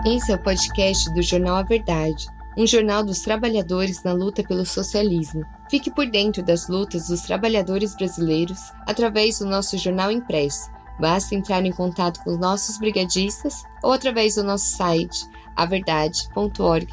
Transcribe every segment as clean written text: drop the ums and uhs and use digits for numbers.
Esse é o podcast do Jornal A Verdade, um jornal dos trabalhadores na luta pelo socialismo. Fique por dentro das lutas dos trabalhadores brasileiros através do nosso jornal impresso. Basta entrar em contato com os nossos brigadistas ou através do nosso site averdade.org.br.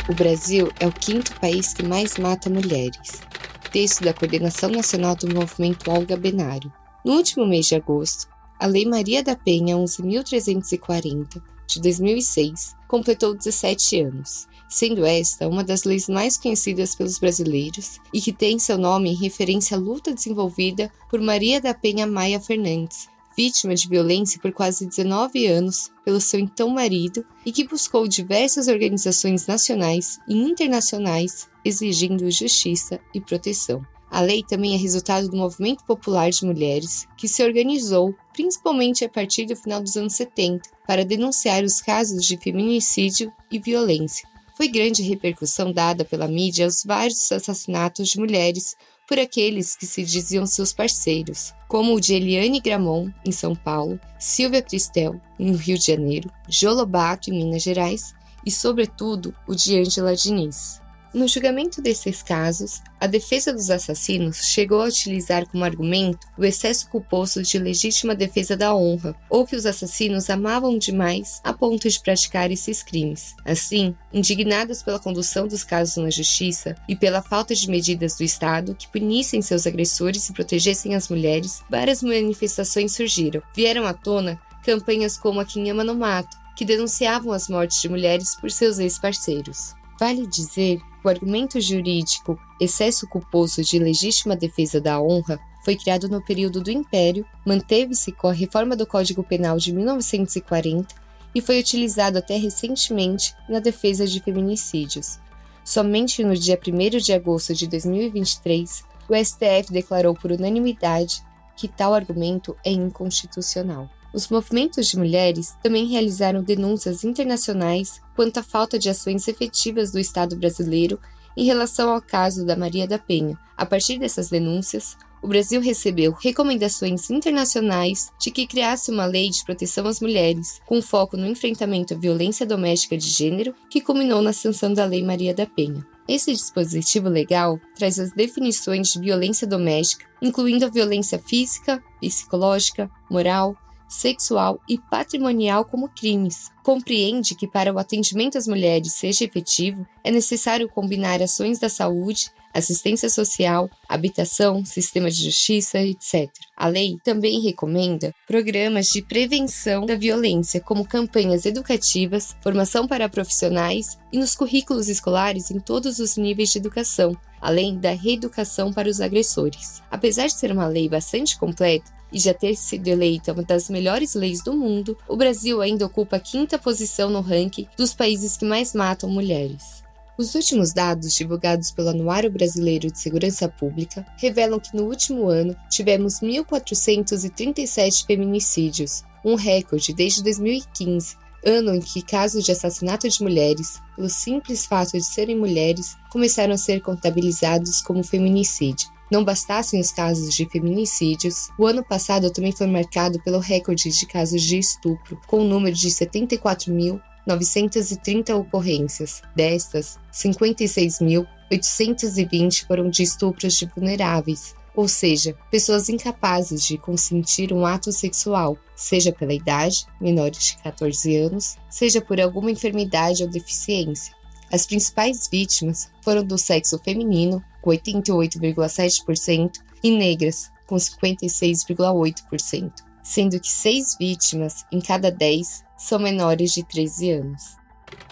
O Brasil é o 5º país que mais mata mulheres. Texto da Coordenação Nacional do Movimento Olga Benário. No último mês de agosto, a Lei Maria da Penha 11.340, de 2006, completou 17 anos, sendo esta uma das leis mais conhecidas pelos brasileiros e que tem seu nome em referência à luta desenvolvida por Maria da Penha Maia Fernandes, vítima de violência por quase 19 anos pelo seu então marido e que buscou diversas organizações nacionais e internacionais exigindo justiça e proteção. A lei também é resultado do movimento popular de mulheres que se organizou, principalmente a partir do final dos anos 70, para denunciar os casos de feminicídio e violência. Foi grande repercussão dada pela mídia aos vários assassinatos de mulheres por aqueles que se diziam seus parceiros, como o de Eliane Gramont, em São Paulo, Silvia Cristel, no Rio de Janeiro, Jô Lobato, em Minas Gerais, e, sobretudo, o de Ângela Diniz. No julgamento desses casos, a defesa dos assassinos chegou a utilizar como argumento o excesso culposo de legítima defesa da honra, ou que os assassinos amavam demais a ponto de praticar esses crimes. Assim, indignadas pela condução dos casos na justiça e pela falta de medidas do Estado que punissem seus agressores e protegessem as mulheres, várias manifestações surgiram. Vieram à tona campanhas como a Quem Ama Não Mata, que denunciavam as mortes de mulheres por seus ex-parceiros. Vale dizer que o argumento jurídico excesso culposo de legítima defesa da honra foi criado no período do Império, manteve-se com a reforma do Código Penal de 1940 e foi utilizado até recentemente na defesa de feminicídios. Somente no dia 1º de agosto de 2023, o STF declarou por unanimidade que tal argumento é inconstitucional. Os movimentos de mulheres também realizaram denúncias internacionais quanto à falta de ações efetivas do Estado brasileiro em relação ao caso da Maria da Penha. A partir dessas denúncias, o Brasil recebeu recomendações internacionais de que criasse uma lei de proteção às mulheres, com foco no enfrentamento à violência doméstica de gênero, que culminou na sanção da Lei Maria da Penha. Esse dispositivo legal traz as definições de violência doméstica, incluindo a violência física, psicológica, moral, sexual e patrimonial como crimes. Compreende que para o atendimento às mulheres seja efetivo, é necessário combinar ações da saúde, assistência social, habitação, sistema de justiça, etc. A lei também recomenda programas de prevenção da violência, como campanhas educativas, formação para profissionais e nos currículos escolares em todos os níveis de educação, além da reeducação para os agressores. Apesar de ser uma lei bastante completa, e já ter sido eleita uma das melhores leis do mundo, o Brasil ainda ocupa a 5ª posição no ranking dos países que mais matam mulheres. Os últimos dados divulgados pelo Anuário Brasileiro de Segurança Pública revelam que no último ano tivemos 1.437 feminicídios, um recorde desde 2015, ano em que casos de assassinato de mulheres, pelo simples fato de serem mulheres, começaram a ser contabilizados como feminicídio. Não bastassem os casos de feminicídios, o ano passado também foi marcado pelo recorde de casos de estupro, com o número de 74.930 ocorrências. Destas, 56.820 foram de estupros de vulneráveis, ou seja, pessoas incapazes de consentir um ato sexual, seja pela idade, menores de 14 anos, seja por alguma enfermidade ou deficiência. As principais vítimas foram do sexo feminino, com 88,7%, e negras, com 56,8%, sendo que 6 vítimas em cada 10 são menores de 13 anos.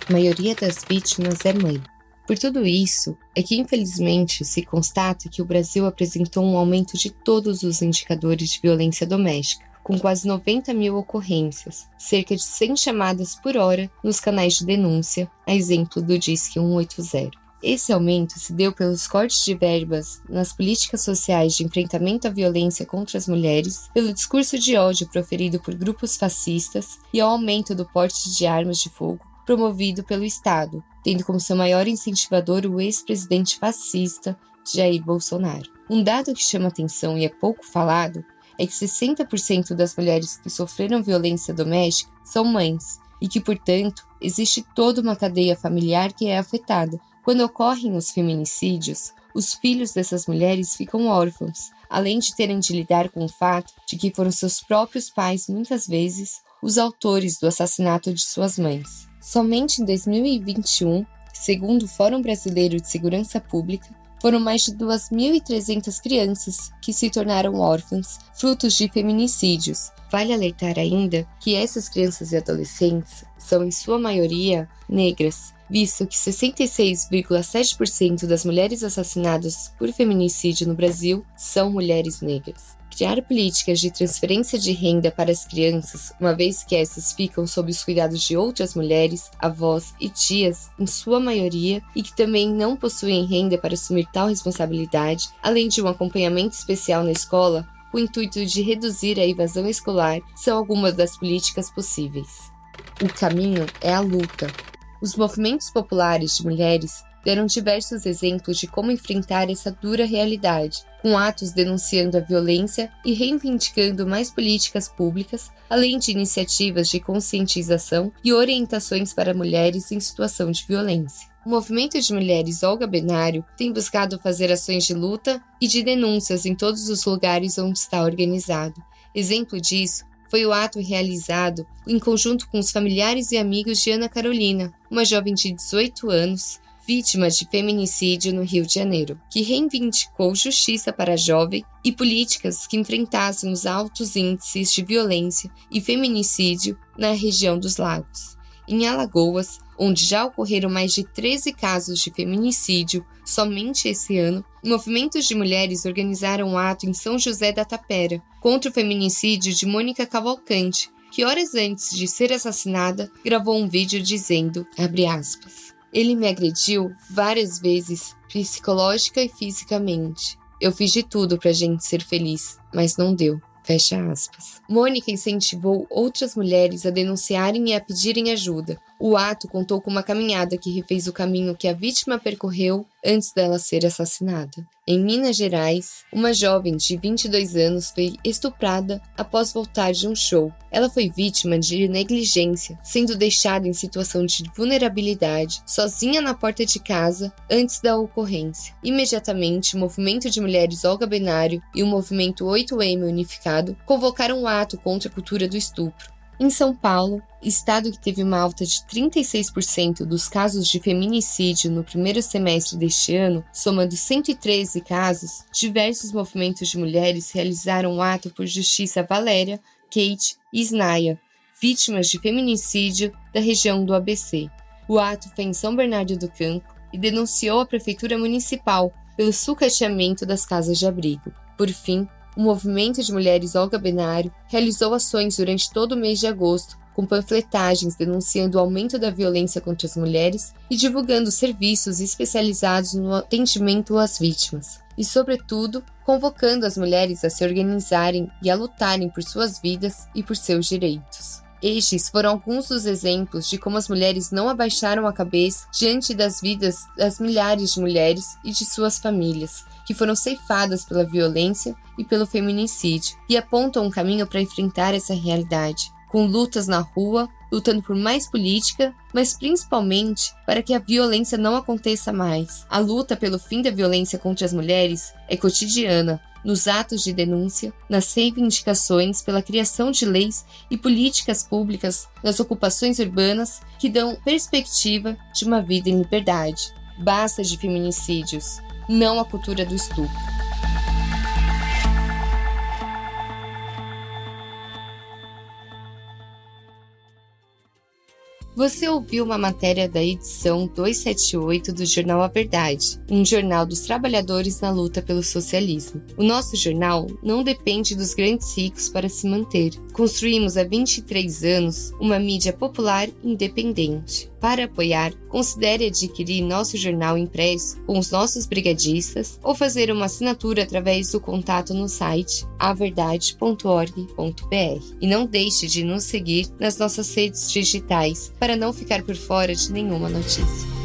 A maioria das vítimas é mãe. Por tudo isso, é que infelizmente se constata que o Brasil apresentou um aumento de todos os indicadores de violência doméstica, com quase 90 mil ocorrências, cerca de 100 chamadas por hora nos canais de denúncia, a exemplo do Disque 180. Esse aumento se deu pelos cortes de verbas nas políticas sociais de enfrentamento à violência contra as mulheres, pelo discurso de ódio proferido por grupos fascistas e ao aumento do porte de armas de fogo promovido pelo Estado, tendo como seu maior incentivador o ex-presidente fascista Jair Bolsonaro. Um dado que chama atenção e é pouco falado é que 60% das mulheres que sofreram violência doméstica são mães, e que, portanto, existe toda uma cadeia familiar que é afetada. Quando ocorrem os feminicídios, os filhos dessas mulheres ficam órfãos, além de terem de lidar com o fato de que foram seus próprios pais, muitas vezes, os autores do assassinato de suas mães. Somente em 2021, segundo o Fórum Brasileiro de Segurança Pública, foram mais de 2.300 crianças que se tornaram órfãs, frutos de feminicídios. Vale alertar ainda que essas crianças e adolescentes são, em sua maioria, negras, visto que 66,7% das mulheres assassinadas por feminicídio no Brasil são mulheres negras. Criar políticas de transferência de renda para as crianças, uma vez que essas ficam sob os cuidados de outras mulheres, avós e tias, em sua maioria, e que também não possuem renda para assumir tal responsabilidade, além de um acompanhamento especial na escola, com o intuito de reduzir a evasão escolar, são algumas das políticas possíveis. O caminho é a luta. Os movimentos populares de mulheres deram diversos exemplos de como enfrentar essa dura realidade, com atos denunciando a violência e reivindicando mais políticas públicas, além de iniciativas de conscientização e orientações para mulheres em situação de violência. O movimento de mulheres Olga Benário tem buscado fazer ações de luta e de denúncias em todos os lugares onde está organizado. Exemplo disso foi o ato realizado em conjunto com os familiares e amigos de Ana Carolina, uma jovem de 18 anos, vítima de feminicídio no Rio de Janeiro, que reivindicou justiça para a jovem e políticas que enfrentassem os altos índices de violência e feminicídio na região dos Lagos. Em Alagoas, onde já ocorreram mais de 13 casos de feminicídio somente esse ano, movimentos de mulheres organizaram um ato em São José da Tapera contra o feminicídio de Mônica Cavalcante, que horas antes de ser assassinada, gravou um vídeo dizendo, abre aspas, "Ele me agrediu várias vezes, psicológica e fisicamente. Eu fiz de tudo pra gente ser feliz, mas não deu." Fecha aspas. Mônica incentivou outras mulheres a denunciarem e a pedirem ajuda. O ato contou com uma caminhada que refez o caminho que a vítima percorreu antes dela ser assassinada. Em Minas Gerais, uma jovem de 22 anos foi estuprada após voltar de um show. Ela foi vítima de negligência, sendo deixada em situação de vulnerabilidade, sozinha na porta de casa antes da ocorrência. Imediatamente, o movimento de mulheres Olga Benário e o movimento 8M Unificado convocaram um ato contra a cultura do estupro. Em São Paulo, estado que teve uma alta de 36% dos casos de feminicídio no primeiro semestre deste ano, somando 113 casos, diversos movimentos de mulheres realizaram um ato por justiça a Valéria, Kate e Snaya, vítimas de feminicídio da região do ABC. O ato foi em São Bernardo do Campo e denunciou a Prefeitura Municipal pelo sucateamento das casas de abrigo. Por fim, o movimento de mulheres Olga Benário realizou ações durante todo o mês de agosto, com panfletagens denunciando o aumento da violência contra as mulheres e divulgando serviços especializados no atendimento às vítimas. E, sobretudo, convocando as mulheres a se organizarem e a lutarem por suas vidas e por seus direitos. Estes foram alguns dos exemplos de como as mulheres não abaixaram a cabeça diante das vidas das milhares de mulheres e de suas famílias, que foram ceifadas pela violência e pelo feminicídio, e apontam um caminho para enfrentar essa realidade, com lutas na rua, lutando por mais política, mas principalmente para que a violência não aconteça mais. A luta pelo fim da violência contra as mulheres é cotidiana, nos atos de denúncia, nas reivindicações pela criação de leis e políticas públicas nas ocupações urbanas que dão perspectiva de uma vida em liberdade. Basta de feminicídios, não a cultura do estupro. Você ouviu uma matéria da edição 278 do Jornal A Verdade, um jornal dos trabalhadores na luta pelo socialismo. O nosso jornal não depende dos grandes ricos para se manter. Construímos há 23 anos uma mídia popular independente. Para apoiar, considere adquirir nosso jornal impresso com os nossos brigadistas ou fazer uma assinatura através do contato no site averdade.org.br. E não deixe de nos seguir nas nossas redes digitais para não ficar por fora de nenhuma notícia.